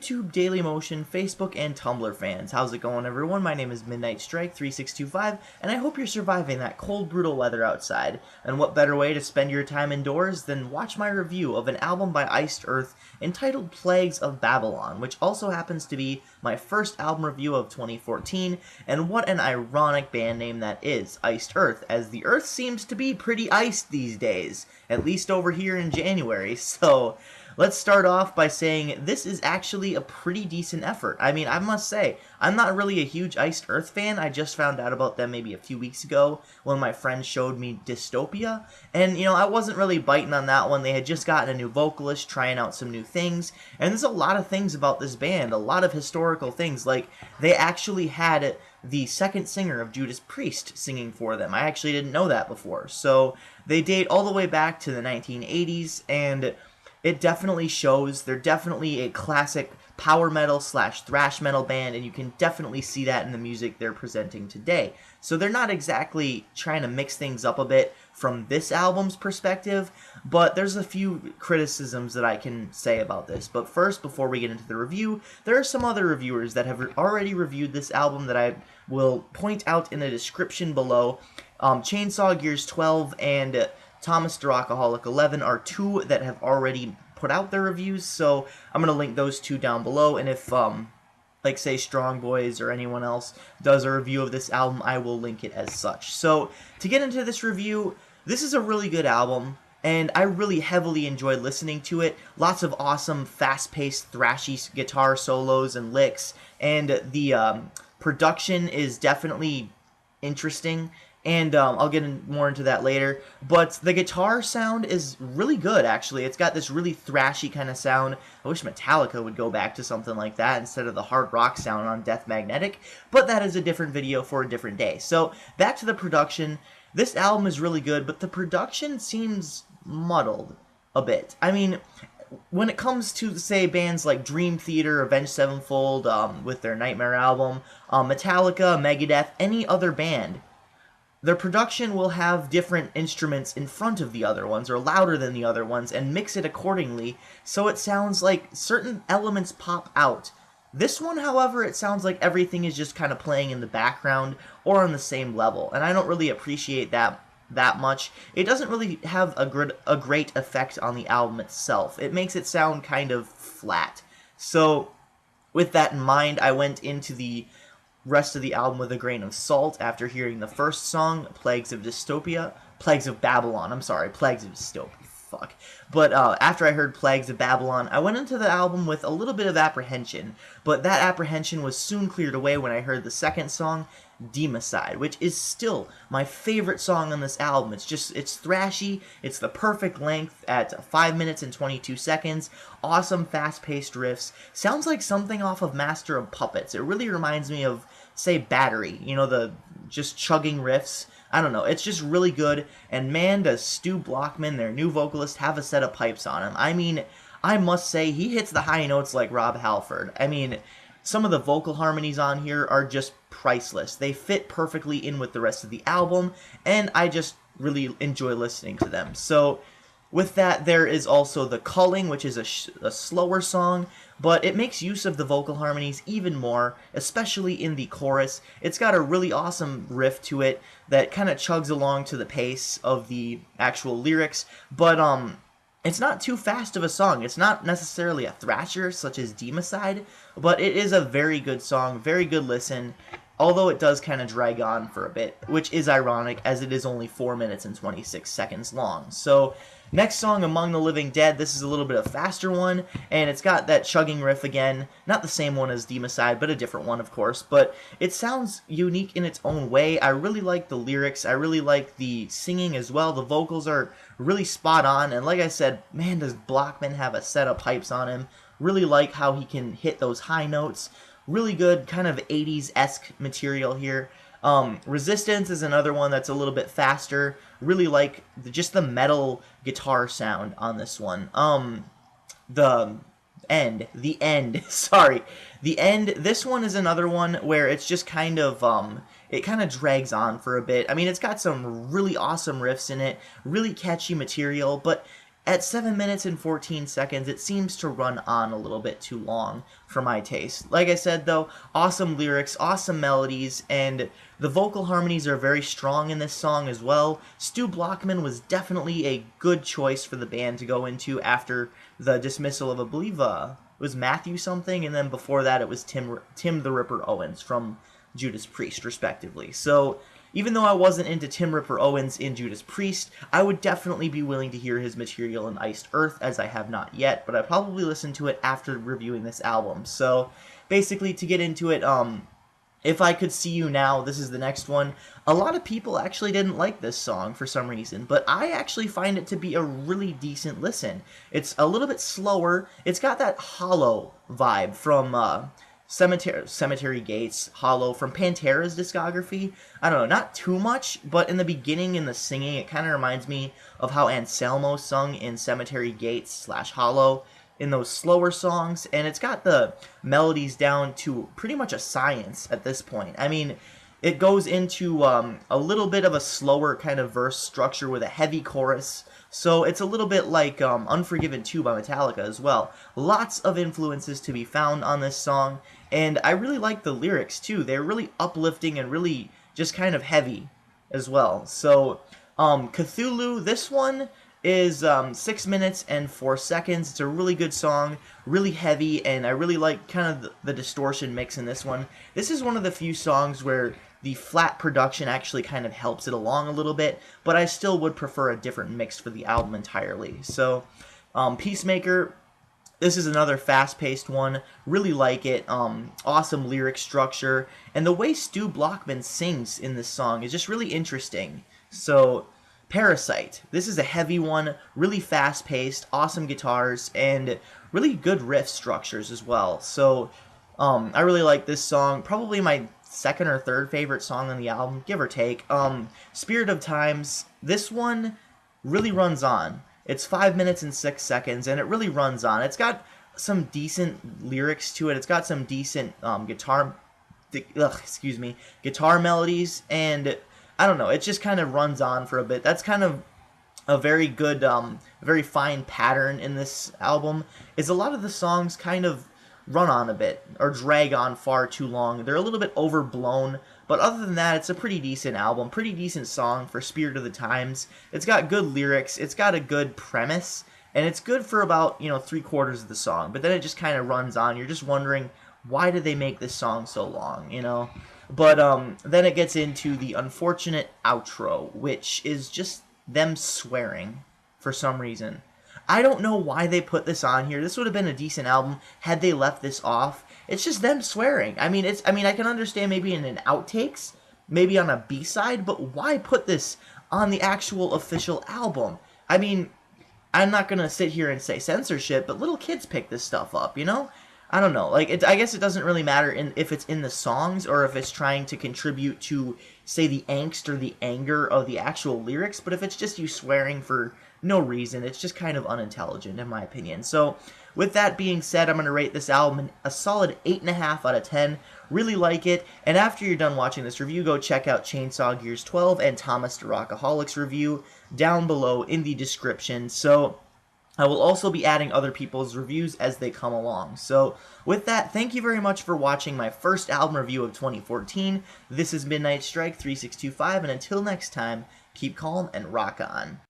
YouTube, Dailymotion, Facebook, and Tumblr fans. How's it going, everyone? My name is Midnight Strike 3625, and I hope you're surviving that cold, brutal weather outside. And what better way to spend your time indoors than watch my review of an album by Iced Earth entitled Plagues of Babylon, which also happens to be my first album review of 2014, and what an ironic band name that is, Iced Earth, as the Earth seems to be pretty iced these days, at least over here in January, so let's start off by saying this is actually a pretty decent effort. I mean, I must say, I'm not really a huge Iced Earth fan. I just found out about them maybe a few weeks ago when my friend showed me Dystopia. And, I wasn't really biting on that one. They had just gotten a new vocalist, trying out some new things. And there's a lot of things about this band, a lot of historical things. Like, they actually had the second singer of Judas Priest singing for them. I actually didn't know that before. So, they date all the way back to the 1980s, and it definitely shows. They're definitely a classic power metal / thrash metal band, and you can definitely see that in the music they're presenting today. So they're not exactly trying to mix things up a bit from this album's perspective, but there's a few criticisms that I can say about this. But first, before we get into the review, there are some other reviewers that have already reviewed this album that I will point out in the description below. Chainsaw Gears 12 and Thomas the Rockaholic 11 are two that have already put out their reviews, so I'm going to link those two down below, and if, like, say, Strong Boys or anyone else does a review of this album, I will link it as such. So, to get into this review, this is a really good album, and I really heavily enjoyed listening to it. Lots of awesome, fast-paced, thrashy guitar solos and licks, and the production is definitely interesting. And I'll get more into that later. But the guitar sound is really good, actually. It's got this really thrashy kind of sound. I wish Metallica would go back to something like that instead of the hard rock sound on Death Magnetic. But that is a different video for a different day. So, back to the production. This album is really good, but the production seems muddled a bit. I mean, when it comes to, say, bands like Dream Theater, Avenged Sevenfold, with their Nightmare album, Metallica, Megadeth, any other band, their production will have different instruments in front of the other ones, or louder than the other ones, and mix it accordingly, so it sounds like certain elements pop out. This one, however, it sounds like everything is just kind of playing in the background, or on the same level, and I don't really appreciate that much. It doesn't really have a great effect on the album itself. It makes it sound kind of flat. So, with that in mind, I went into the rest of the album with a grain of salt after hearing the first song, Plagues of Babylon, I'm sorry, Plagues of Dystopia, fuck. But after I heard Plagues of Babylon, I went into the album with a little bit of apprehension, but that apprehension was soon cleared away when I heard the second song, Democide, which is still my favorite song on this album. It's thrashy, it's the perfect length at 5 minutes and 22 seconds, awesome fast-paced riffs, sounds like something off of Master of Puppets. It really reminds me of, say, Battery, the just chugging riffs. I don't know, it's just really good, and man, does Stu Blockman, their new vocalist, have a set of pipes on him. I mean, I must say, he hits the high notes like Rob Halford. I mean, some of the vocal harmonies on here are just priceless. They fit perfectly in with the rest of the album, and I just really enjoy listening to them. So, with that, there is also The Culling, which is a slower song, but it makes use of the vocal harmonies even more, especially in the chorus. It's got a really awesome riff to it that kind of chugs along to the pace of the actual lyrics, but it's not too fast of a song. It's not necessarily a thrasher, such as Democide, but it is a very good song, very good listen, although it does kind of drag on for a bit, which is ironic, as it is only 4 minutes and 26 seconds long. So, next song, Among the Living Dead, this is a little bit of a faster one, and it's got that chugging riff again, not the same one as Democide, but a different one, of course, but it sounds unique in its own way. I really like the lyrics, I really like the singing as well, the vocals are really spot on, and like I said, man, does Blockman have a set of pipes on him. Really like how he can hit those high notes. Really good kind of 80s-esque material here. Resistance is another one that's a little bit faster. Really like just the metal guitar sound on this one. The End, sorry. The End, this one is another one where it's just kind of, it kind of drags on for a bit. I mean, it's got some really awesome riffs in it, really catchy material, but at 7 minutes and 14 seconds, it seems to run on a little bit too long for my taste. Like I said though, awesome lyrics, awesome melodies, and the vocal harmonies are very strong in this song as well. Stu Blockman was definitely a good choice for the band to go into after the dismissal of, I believe, it was Matthew something, and then before that it was Tim the Ripper Owens from Judas Priest, respectively. So even though I wasn't into Tim Ripper Owens in Judas Priest, I would definitely be willing to hear his material in Iced Earth, as I have not yet, but I probably listen to it after reviewing this album. So basically, to get into it, If I Could See You Now, this is the next one. A lot of people actually didn't like this song for some reason, but I actually find it to be a really decent listen. It's a little bit slower. It's got that hollow vibe from Cemetery Gates, Hollow, from Pantera's discography. I don't know, not too much, but in the beginning, in the singing, it kind of reminds me of how Anselmo sung in Cemetery Gates / Hollow in those slower songs, and it's got the melodies down to pretty much a science at this point. I mean, it goes into a little bit of a slower kind of verse structure with a heavy chorus, so it's a little bit like Unforgiven 2 by Metallica as well. Lots of influences to be found on this song, and I really like the lyrics too. They're really uplifting and really just kind of heavy as well. So, Cthulhu, this one is 6 minutes and 4 seconds. It's a really good song, really heavy, and I really like kind of the distortion mix in this one. This is one of the few songs where the flat production actually kind of helps it along a little bit, but I still would prefer a different mix for the album entirely. So, Peacemaker, this is another fast-paced one. Really like it. Awesome lyric structure, and the way Stu Blockman sings in this song is just really interesting. So, Parasite. This is a heavy one, really fast-paced, awesome guitars, and really good riff structures as well. So, I really like this song. Probably my second or third favorite song on the album, give or take. Spirit of Times. This one really runs on. It's 5 minutes and 6 seconds, and it really runs on. It's got some decent lyrics to it. It's got some decent guitar melodies, and I don't know, it just kind of runs on for a bit. That's kind of a very good, very fine pattern in this album, is a lot of the songs kind of run on a bit, or drag on far too long. They're a little bit overblown, but other than that, it's a pretty decent album, pretty decent song for Spirit of the Times. It's got good lyrics, it's got a good premise, and it's good for about, 3/4 of the song, but then it just kind of runs on. You're just wondering, why did they make this song so long, But then it gets into the unfortunate outro, which is just them swearing for some reason. I don't know why they put this on here. This would have been a decent album had they left this off. It's just them swearing. I mean, I can understand maybe in an outtakes, maybe on a B-side, but why put this on the actual official album? I mean, I'm not going to sit here and say censorship, but little kids pick this stuff up, I don't know. I guess it doesn't really matter if it's in the songs or if it's trying to contribute to, say, the angst or the anger of the actual lyrics. But if it's just you swearing for no reason, it's just kind of unintelligent, in my opinion. So, with that being said, I'm going to rate this album a solid 8.5 out of 10. Really like it. And after you're done watching this review, go check out Chainsaw Gears 12 and Thomas the Rockaholics review down below in the description. So, I will also be adding other people's reviews as they come along. So, with that, thank you very much for watching my first album review of 2014. This is Midnight Strike 3625, and until next time, keep calm and rock on.